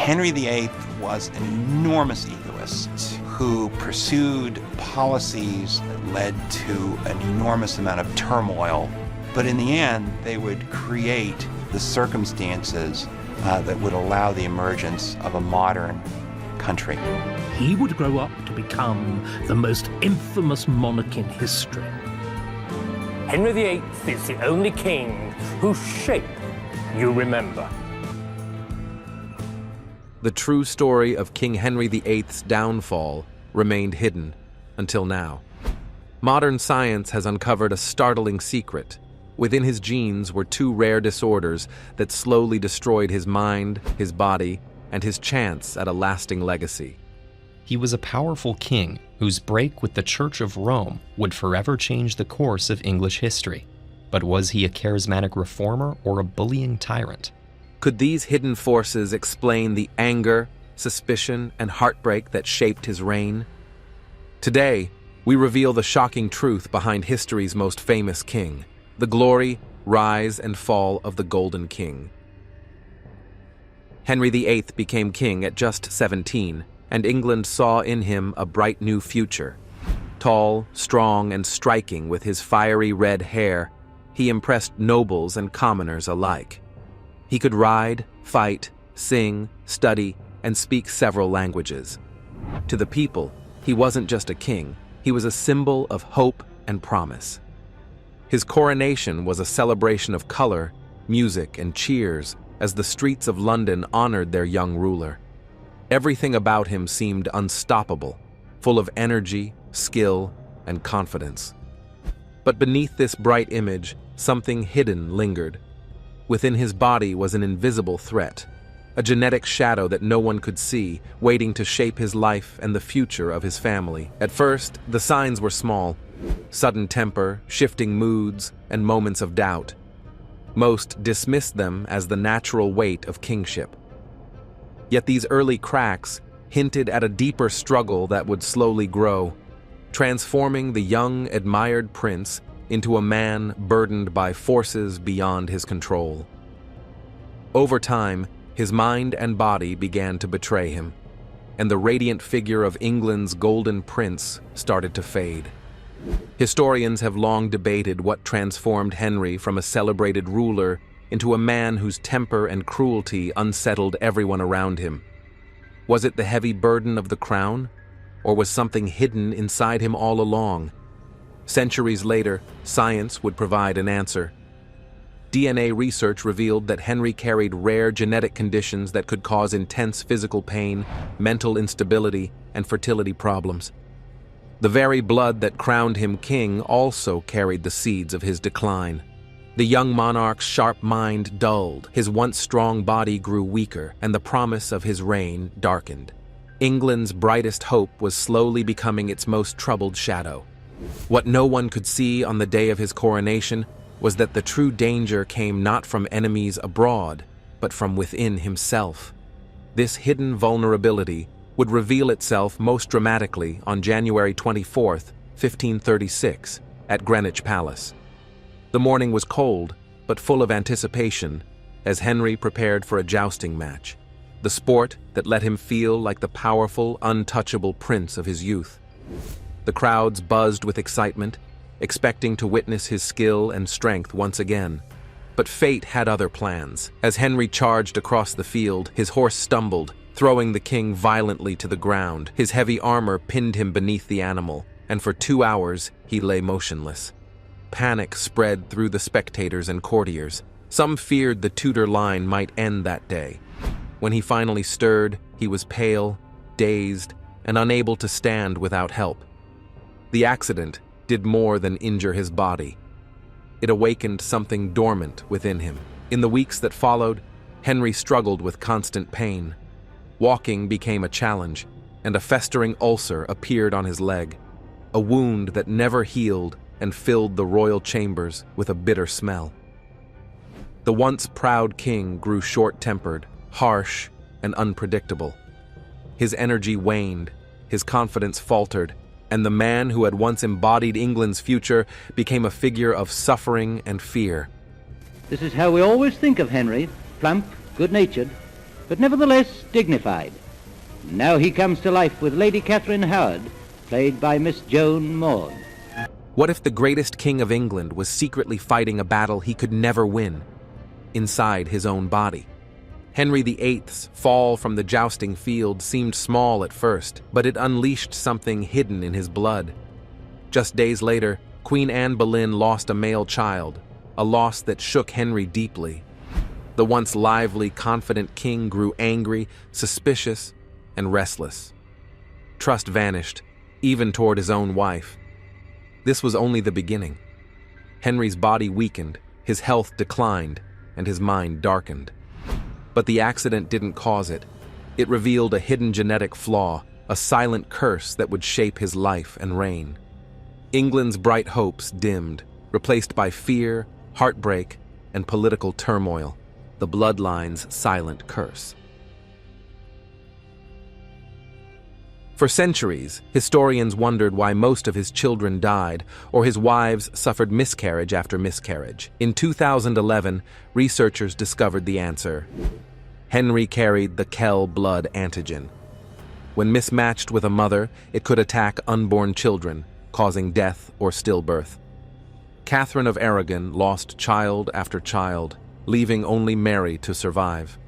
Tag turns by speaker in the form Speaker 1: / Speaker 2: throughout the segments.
Speaker 1: Henry VIII was an enormous egoist who pursued policies that led to an enormous amount of turmoil. But in the end, they would create the circumstances that would allow the emergence of a modern country.
Speaker 2: He would grow up to become the most infamous monarch in history.
Speaker 3: Henry VIII is the only king whose shape you remember.
Speaker 4: The true story of King Henry VIII's downfall remained hidden until now. Modern science has uncovered a startling secret. Within his genes were two rare disorders that slowly destroyed his mind, his body, and his chance at a lasting legacy.
Speaker 5: He was a powerful king whose break with the Church of Rome would forever change the course of English history. But was he a charismatic reformer or a bullying tyrant?
Speaker 4: Could these hidden forces explain the anger, suspicion, and heartbreak that shaped his reign? Today, we reveal the shocking truth behind history's most famous king, the glory, rise, and fall of the Golden King. Henry VIII became king at just 17, and England saw in him a bright new future. Tall, strong, and striking with his fiery red hair, he impressed nobles and commoners alike. He could ride, fight, sing, study, and speak several languages. To the people, he wasn't just a king, he was a symbol of hope and promise. His coronation was a celebration of color, music, and cheers as the streets of London honored their young ruler. Everything about him seemed unstoppable, full of energy, skill, and confidence. But beneath this bright image, something hidden lingered. Within his body was an invisible threat, a genetic shadow that no one could see, waiting to shape his life and the future of his family. At first, the signs were small: sudden temper, shifting moods, and moments of doubt. Most dismissed them as the natural weight of kingship. Yet these early cracks hinted at a deeper struggle that would slowly grow, transforming the young, admired prince into a man burdened by forces beyond his control. Over time, his mind and body began to betray him, and the radiant figure of England's golden prince started to fade. Historians have long debated what transformed Henry from a celebrated ruler into a man whose temper and cruelty unsettled everyone around him. Was it the heavy burden of the crown, or was something hidden inside him all along? Centuries later, science would provide an answer. DNA research revealed that Henry carried rare genetic conditions that could cause intense physical pain, mental instability, and fertility problems. The very blood that crowned him king also carried the seeds of his decline. The young monarch's sharp mind dulled, his once strong body grew weaker, and the promise of his reign darkened. England's brightest hope was slowly becoming its most troubled shadow. What no one could see on the day of his coronation was that the true danger came not from enemies abroad, but from within himself. This hidden vulnerability would reveal itself most dramatically on January 24th, 1536, at Greenwich Palace. The morning was cold, but full of anticipation, as Henry prepared for a jousting match, the sport that let him feel like the powerful, untouchable prince of his youth. The crowds buzzed with excitement, expecting to witness his skill and strength once again. But fate had other plans. As Henry charged across the field, his horse stumbled, throwing the king violently to the ground. His heavy armor pinned him beneath the animal, and for 2 hours he lay motionless. Panic spread through the spectators and courtiers. Some feared the Tudor line might end that day. When he finally stirred, he was pale, dazed, and unable to stand without help. The accident did more than injure his body. It awakened something dormant within him. In the weeks that followed, Henry struggled with constant pain. Walking became a challenge, and a festering ulcer appeared on his leg, a wound that never healed and filled the royal chambers with a bitter smell. The once proud king grew short-tempered, harsh, and unpredictable. His energy waned, his confidence faltered, and the man who had once embodied England's future became a figure of suffering and fear.
Speaker 6: This is how we always think of Henry, plump, good-natured, but nevertheless dignified. Now he comes to life with Lady Catherine Howard, played by Miss Joan Maud.
Speaker 4: What if the greatest king of England was secretly fighting a battle he could never win, inside his own body? Henry VIII's fall from the jousting field seemed small at first, but it unleashed something hidden in his blood. Just days later, Queen Anne Boleyn lost a male child, a loss that shook Henry deeply. The once lively, confident king grew angry, suspicious, and restless. Trust vanished, even toward his own wife. This was only the beginning. Henry's body weakened, his health declined, and his mind darkened. But the accident didn't cause it. It revealed a hidden genetic flaw, a silent curse that would shape his life and reign. England's bright hopes dimmed, replaced by fear, heartbreak, and political turmoil, the bloodline's silent curse. For centuries, historians wondered why most of his children died or his wives suffered miscarriage after miscarriage. In 2011, researchers discovered the answer. Henry carried the Kell blood antigen. When mismatched with a mother, it could attack unborn children, causing death or stillbirth. Catherine of Aragon lost child after child, leaving only Mary to survive.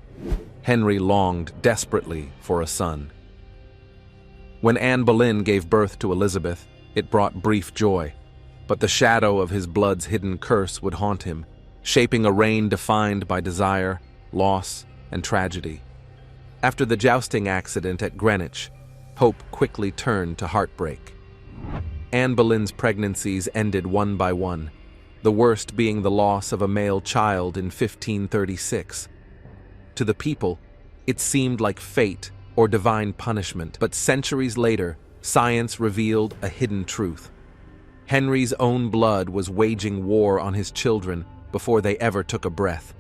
Speaker 4: Henry longed desperately for a son. When Anne Boleyn gave birth to Elizabeth, it brought brief joy, but the shadow of his blood's hidden curse would haunt him, shaping a reign defined by desire, loss, and tragedy. After the jousting accident at Greenwich, hope quickly turned to heartbreak. Anne Boleyn's pregnancies ended one by one, the worst being the loss of a male child in 1536. To the people, it seemed like fate or divine punishment, but centuries later, science revealed a hidden truth. Henry's own blood was waging war on his children before they ever took a breath.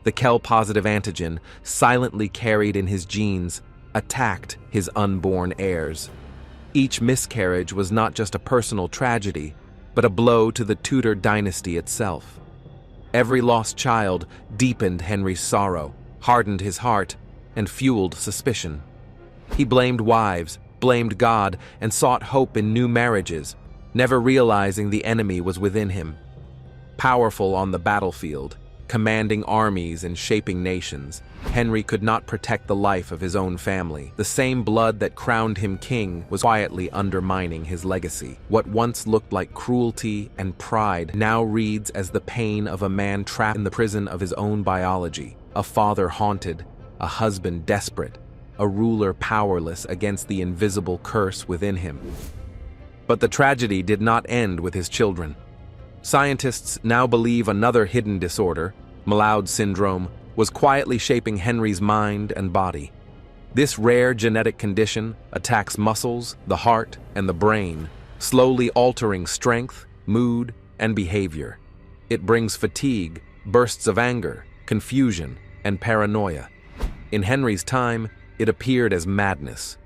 Speaker 4: The Kell-positive antigen, silently carried in his genes, attacked his unborn heirs. Each miscarriage was not just a personal tragedy, but a blow to the Tudor dynasty itself. Every lost child deepened Henry's sorrow, hardened his heart, and fueled suspicion. He blamed wives, blamed God, and sought hope in new marriages, never realizing the enemy was within him. Powerful on the battlefield, commanding armies and shaping nations, Henry could not protect the life of his own family. The same blood that crowned him king was quietly undermining his legacy. What once looked like cruelty and pride now reads as the pain of a man trapped in the prison of his own biology, a father haunted, a husband desperate, a ruler powerless against the invisible curse within him. But the tragedy did not end with his children. Scientists now believe another hidden disorder, Maillard syndrome, was quietly shaping Henry's mind and body. This rare genetic condition attacks muscles, the heart, and the brain, slowly altering strength, mood, and behavior. It brings fatigue, bursts of anger, confusion, and paranoia. In Henry's time, it appeared as madness.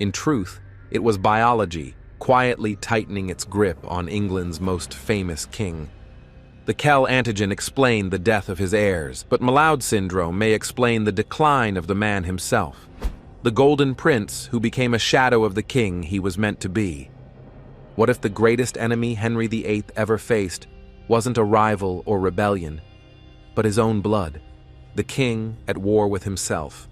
Speaker 4: In truth, it was biology, quietly tightening its grip on England's most famous king. The Kell antigen explained the death of his heirs, but Maillard syndrome may explain the decline of the man himself, the Golden Prince who became a shadow of the king he was meant to be. What if the greatest enemy Henry VIII ever faced wasn't a rival or rebellion, but his own blood, the king at war with himself?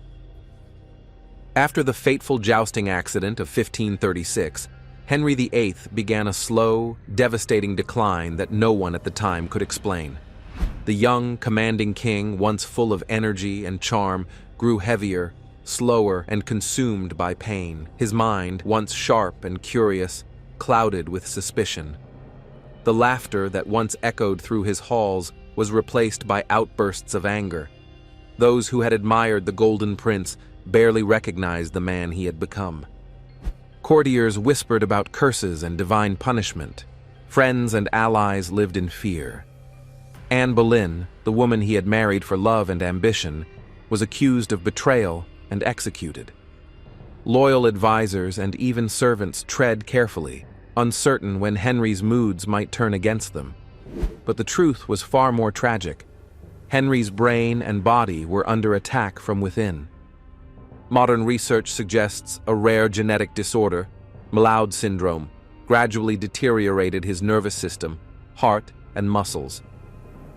Speaker 4: After the fateful jousting accident of 1536, Henry VIII began a slow, devastating decline that no one at the time could explain. The young, commanding king, once full of energy and charm, grew heavier, slower, and consumed by pain. His mind, once sharp and curious, clouded with suspicion. The laughter that once echoed through his halls was replaced by outbursts of anger. Those who had admired the Golden Prince barely recognized the man he had become. Courtiers whispered about curses and divine punishment. Friends and allies lived in fear. Anne Boleyn, the woman he had married for love and ambition, was accused of betrayal and executed. Loyal advisors and even servants tread carefully, uncertain when Henry's moods might turn against them. But the truth was far more tragic. Henry's brain and body were under attack from within. Modern research suggests a rare genetic disorder, Malaud syndrome, gradually deteriorated his nervous system, heart, and muscles.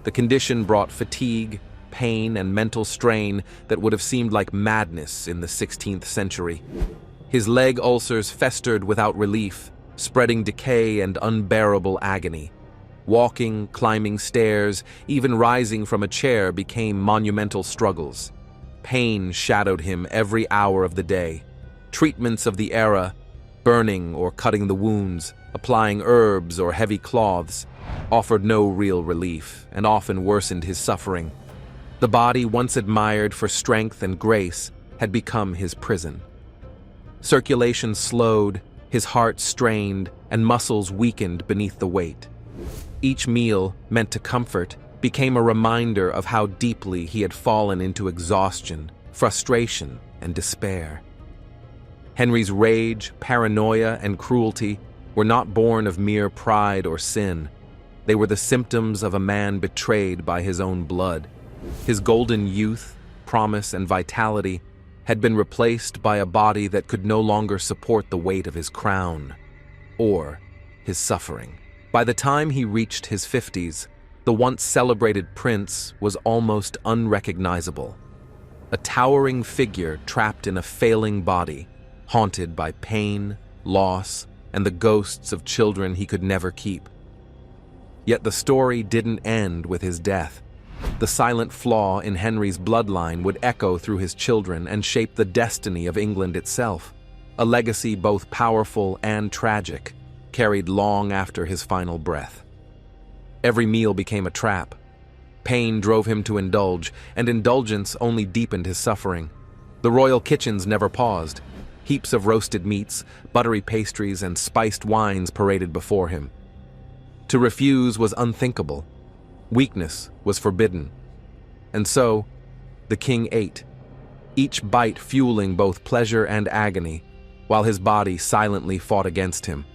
Speaker 4: The condition brought fatigue, pain, and mental strain that would have seemed like madness in the 16th century. His leg ulcers festered without relief, spreading decay and unbearable agony. Walking, climbing stairs, even rising from a chair became monumental struggles. Pain shadowed him every hour of the day. Treatments of the era, burning or cutting the wounds, applying herbs or heavy cloths, offered no real relief and often worsened his suffering. The body once admired for strength and grace had become his prison. Circulation slowed, his heart strained, and muscles weakened beneath the weight. Each meal, meant to comfort, became a reminder of how deeply he had fallen into exhaustion, frustration, and despair. Henry's rage, paranoia, and cruelty were not born of mere pride or sin. They were the symptoms of a man betrayed by his own blood. His golden youth, promise, and vitality had been replaced by a body that could no longer support the weight of his crown or his suffering. By the time he reached his 50s, the once celebrated prince was almost unrecognizable. A towering figure trapped in a failing body, haunted by pain, loss, and the ghosts of children he could never keep. Yet the story didn't end with his death. The silent flaw in Henry's bloodline would echo through his children and shape the destiny of England itself, a legacy both powerful and tragic, carried long after his final breath. Every meal became a trap. Pain drove him to indulge, and indulgence only deepened his suffering. The royal kitchens never paused. Heaps of roasted meats, buttery pastries, and spiced wines paraded before him. To refuse was unthinkable. Weakness was forbidden. And so, the king ate, each bite fueling both pleasure and agony, while his body silently fought against him.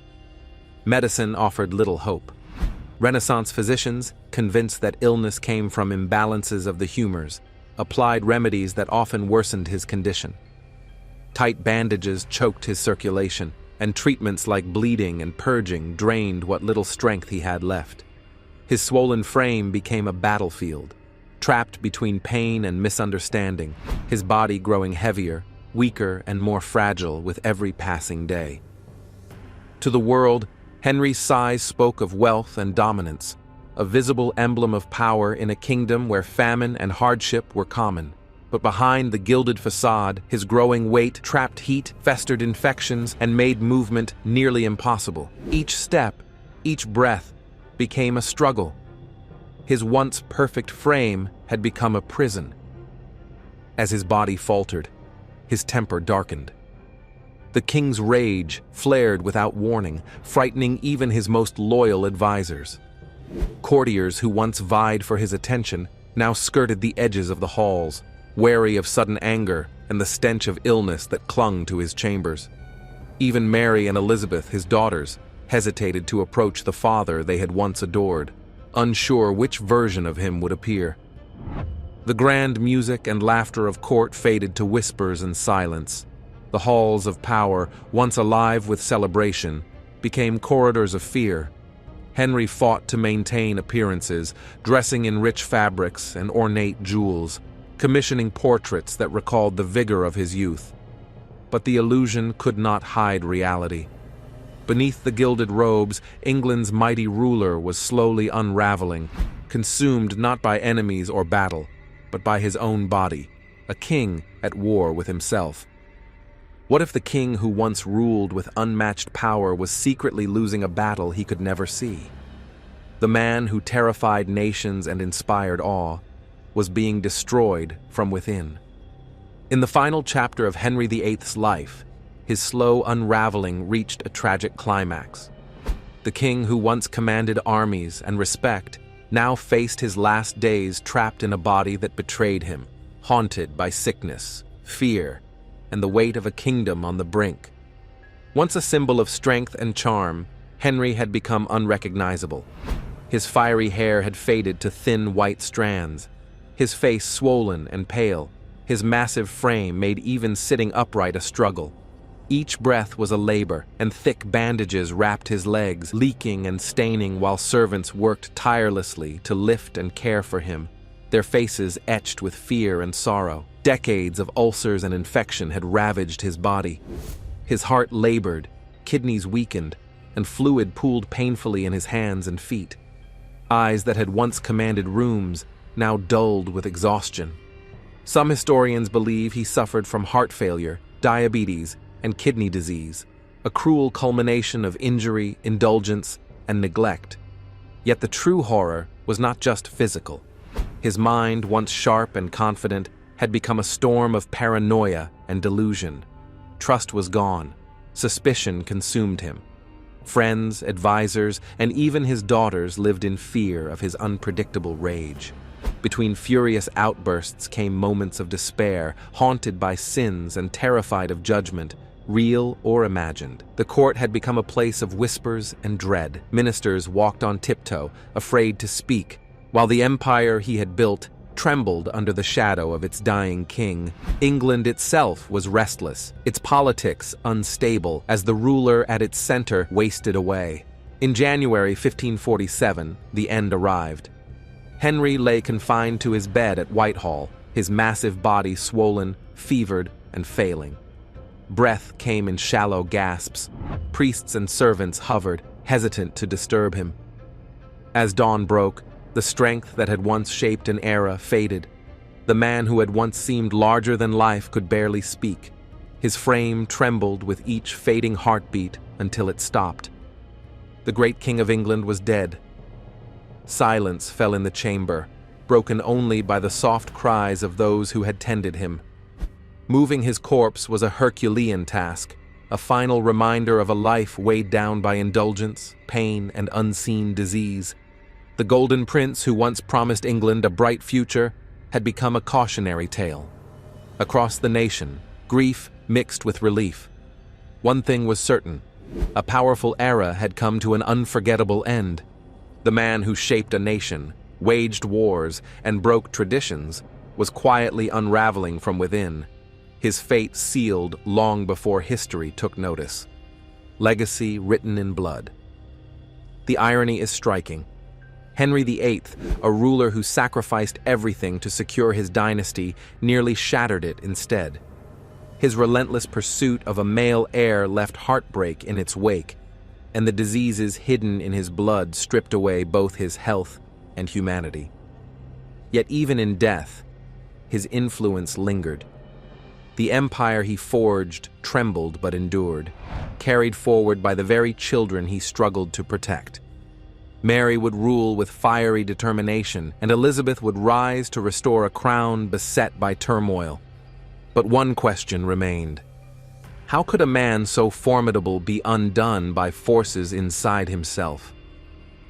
Speaker 4: Medicine offered little hope. Renaissance physicians, convinced that illness came from imbalances of the humors, applied remedies that often worsened his condition. Tight bandages choked his circulation, and treatments like bleeding and purging drained what little strength he had left. His swollen frame became a battlefield, trapped between pain and misunderstanding, his body growing heavier, weaker, and more fragile with every passing day. To the world, Henry's size spoke of wealth and dominance, a visible emblem of power in a kingdom where famine and hardship were common. But behind the gilded facade, his growing weight trapped heat, festered infections, and made movement nearly impossible. Each step, each breath, became a struggle. His once perfect frame had become a prison. As his body faltered, his temper darkened. The king's rage flared without warning, frightening even his most loyal advisors. Courtiers who once vied for his attention now skirted the edges of the halls, wary of sudden anger and the stench of illness that clung to his chambers. Even Mary and Elizabeth, his daughters, hesitated to approach the father they had once adored, unsure which version of him would appear. The grand music and laughter of court faded to whispers and silence. The halls of power, once alive with celebration, became corridors of fear. Henry fought to maintain appearances, dressing in rich fabrics and ornate jewels, commissioning portraits that recalled the vigor of his youth. But the illusion could not hide reality. Beneath the gilded robes, England's mighty ruler was slowly unraveling, consumed not by enemies or battle, but by his own body, a king at war with himself. What if the king who once ruled with unmatched power was secretly losing a battle he could never see? The man who terrified nations and inspired awe was being destroyed from within. In the final chapter of Henry VIII's life, his slow unraveling reached a tragic climax. The king who once commanded armies and respect now faced his last days trapped in a body that betrayed him, haunted by sickness, fear, and the weight of a kingdom on the brink. Once a symbol of strength and charm, Henry had become unrecognizable. His fiery hair had faded to thin white strands. his face swollen and pale. His massive frame made even sitting upright a struggle. Each breath was a labor, and thick bandages wrapped his legs, leaking and staining while servants worked tirelessly to lift and care for him, their faces etched with fear and sorrow. Decades of ulcers and infection had ravaged his body. His heart labored, kidneys weakened, and fluid pooled painfully in his hands and feet. Eyes that had once commanded rooms now dulled with exhaustion. Some historians believe he suffered from heart failure, diabetes, and kidney disease, a cruel culmination of injury, indulgence, and neglect. Yet the true horror was not just physical. His mind, once sharp and confident, had become a storm of paranoia and delusion. Trust was gone. Suspicion consumed him. Friends, advisors, and even his daughters lived in fear of his unpredictable rage. Between furious outbursts came moments of despair, haunted by sins and terrified of judgment, real or imagined. The court had become a place of whispers and dread. Ministers walked on tiptoe, afraid to speak, while the empire he had built trembled under the shadow of its dying king. England itself was restless, its politics unstable, as the ruler at its center wasted away. In January 1547, the end arrived. Henry lay confined to his bed at Whitehall, his massive body swollen, fevered, and failing. Breath came in shallow gasps. Priests and servants hovered, hesitant to disturb him. As dawn broke, the strength that had once shaped an era faded. The man who had once seemed larger than life could barely speak. His frame trembled with each fading heartbeat until it stopped. The great King of England was dead. Silence fell in the chamber, broken only by the soft cries of those who had tended him. Moving his corpse was a Herculean task, a final reminder of a life weighed down by indulgence, pain, and unseen disease. The Golden Prince who once promised England a bright future had become a cautionary tale. Across the nation, grief mixed with relief. One thing was certain: a powerful era had come to an unforgettable end. The man who shaped a nation, waged wars, and broke traditions was quietly unraveling from within, his fate sealed long before history took notice. Legacy written in blood. The irony is striking. Henry VIII, a ruler who sacrificed everything to secure his dynasty, nearly shattered it instead. His relentless pursuit of a male heir left heartbreak in its wake, and the diseases hidden in his blood stripped away both his health and humanity. Yet even in death, his influence lingered. The empire he forged trembled but endured, carried forward by the very children he struggled to protect. Mary would rule with fiery determination, and Elizabeth would rise to restore a crown beset by turmoil. But one question remained. How could a man so formidable be undone by forces inside himself?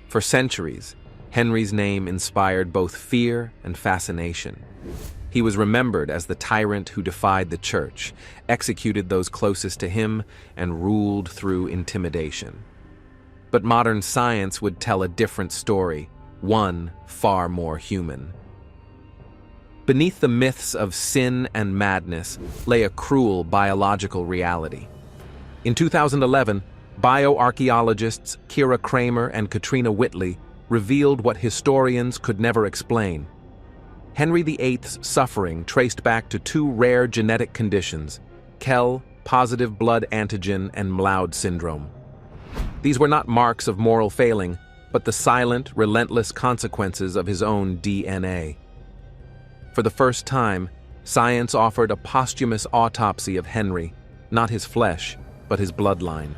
Speaker 4: For centuries, Henry's name inspired both fear and fascination. He was remembered as the tyrant who defied the church, executed those closest to him, and ruled through intimidation. But modern science would tell a different story, one far more human. Beneath the myths of sin and madness lay a cruel biological reality. In 2011, bioarchaeologists Kira Kramer and Katrina Whitley revealed what historians could never explain. Henry VIII's suffering traced back to two rare genetic conditions: KEL, positive blood antigen, and MLOUD syndrome. These were not marks of moral failing, but the silent, relentless consequences of his own DNA. For the first time, science offered a posthumous autopsy of Henry, not his flesh, but his bloodline.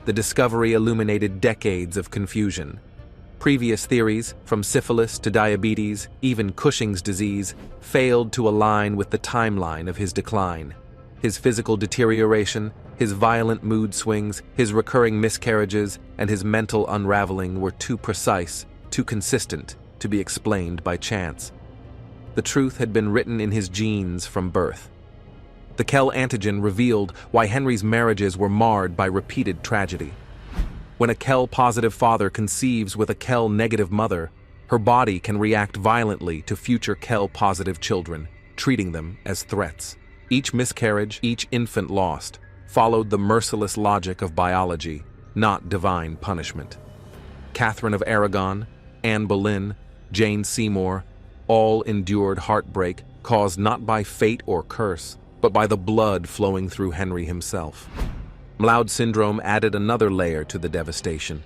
Speaker 4: The discovery illuminated decades of confusion. Previous theories, from syphilis to diabetes, even Cushing's disease, failed to align with the timeline of his decline. His physical deterioration, his violent mood swings, his recurring miscarriages, and his mental unraveling were too precise, too consistent to be explained by chance. The truth had been written in his genes from birth. The KEL antigen revealed why Henry's marriages were marred by repeated tragedy. When a KEL-positive father conceives with a KEL-negative mother, Her body can react violently to future Kell-positive children, treating them as threats. Each miscarriage, each infant lost, followed the merciless logic of biology, not divine punishment. Catherine of Aragon, Anne Boleyn, Jane Seymour, all endured heartbreak caused not by fate or curse, but by the blood flowing through Henry himself. Mloud syndrome added another layer to the devastation.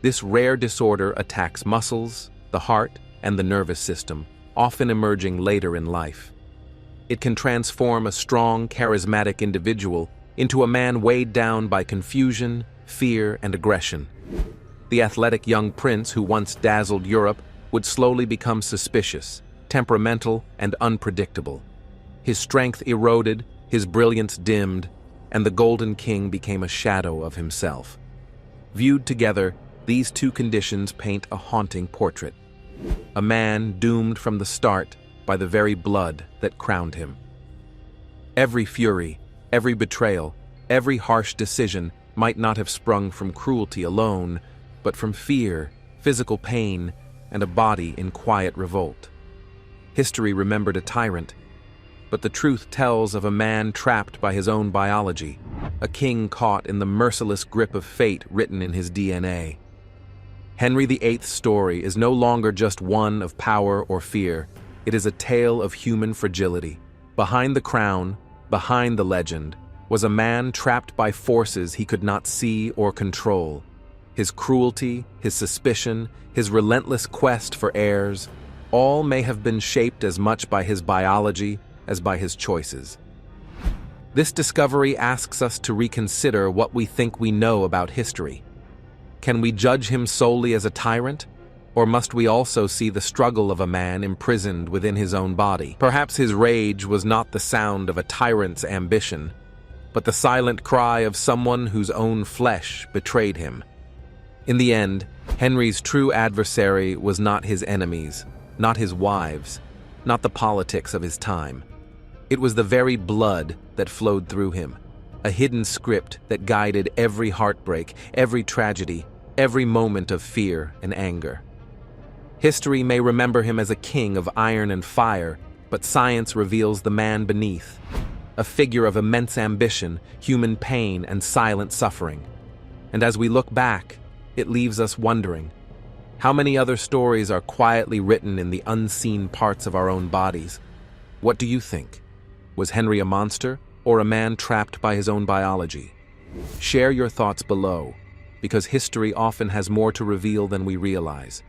Speaker 4: This rare disorder attacks muscles, the heart, and the nervous system, often emerging later in life. It can transform a strong, charismatic individual into a man weighed down by confusion, fear, and aggression. The athletic young prince who once dazzled Europe would slowly become suspicious, temperamental, and unpredictable. His strength eroded, his brilliance dimmed, and the Golden King became a shadow of himself. Viewed together, these two conditions paint a haunting portrait. A man doomed from the start by the very blood that crowned him. Every fury, every betrayal, every harsh decision might not have sprung from cruelty alone, but from fear, physical pain, and a body in quiet revolt. History remembered a tyrant, but the truth tells of a man trapped by his own biology, a king caught in the merciless grip of fate written in his DNA. Henry VIII's story is no longer just one of power or fear. It is a tale of human fragility. Behind the crown, behind the legend, was a man trapped by forces he could not see or control. His cruelty, his suspicion, his relentless quest for heirs, all may have been shaped as much by his biology as by his choices. This discovery asks us to reconsider what we think we know about history. Can we judge him solely as a tyrant, or must we also see the struggle of a man imprisoned within his own body? Perhaps his rage was not the sound of a tyrant's ambition, but the silent cry of someone whose own flesh betrayed him. In the end, Henry's true adversary was not his enemies, not his wives, not the politics of his time. It was the very blood that flowed through him, a hidden script that guided every heartbreak, every tragedy, every moment of fear and anger. History may remember him as a king of iron and fire, but science reveals the man beneath, a figure of immense ambition, human pain, and silent suffering. And as we look back, it leaves us wondering, how many other stories are quietly written in the unseen parts of our own bodies? What do you think? Was Henry a monster, or a man trapped by his own biology? Share your thoughts below, because history often has more to reveal than we realize.